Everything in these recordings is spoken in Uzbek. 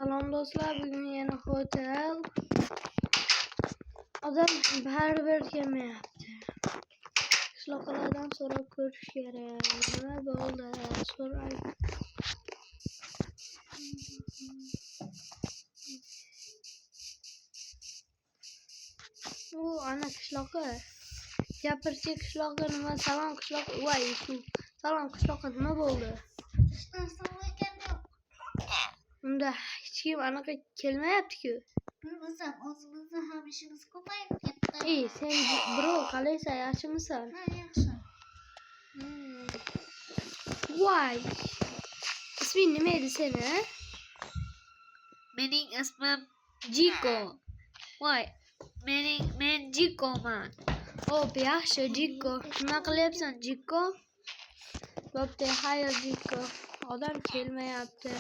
Salom do'stlar, bugun yana hotel. Odam baribir kelmayapti. Qishloqlardan so'rab ko'rish kerak. Nima bo'ldi? So'ray. Ana qishloqqa. Gapirchi qishloqqa nima? Salom qishloqqa. Voy, salom qishloqqa nima bo'ldi? Unda hech kim anaqa kelmayapti-ku. Bilmasam, o'zimizda ham ishimiz ko'payib ketdi. Sen bro, qalaysan? Yaxshimisan? Ha, yaxshi. Voy. Isming nima edi seni? Mening ismim Jiko. Voy, men Jikoman. Xo'p, yaxshi Jiko. Nima qilyapsan Jiko? Bo'pti, hayır Jiko. Odam kelmayapti.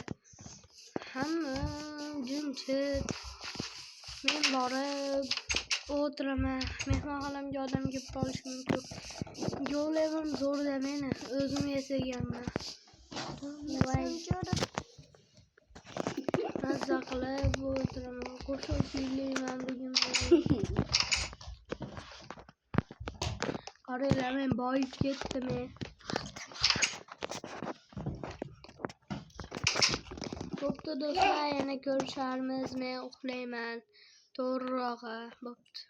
Hamma jimjit. Men borib o'tiraman. Mehmonxonamga odam kelib qolishi mumkin. Yo'layman zo'rda meni. O'zim yasaganman. Voy. Mazza qilib o'tiraman. Qo'shiq kuylayman bugun. Qaranglar, men boyib ketdim. Bo'pti do'stlar, yana ko'risharmiz. Men uxlayman. To'g'rirog'i. Bo'pti.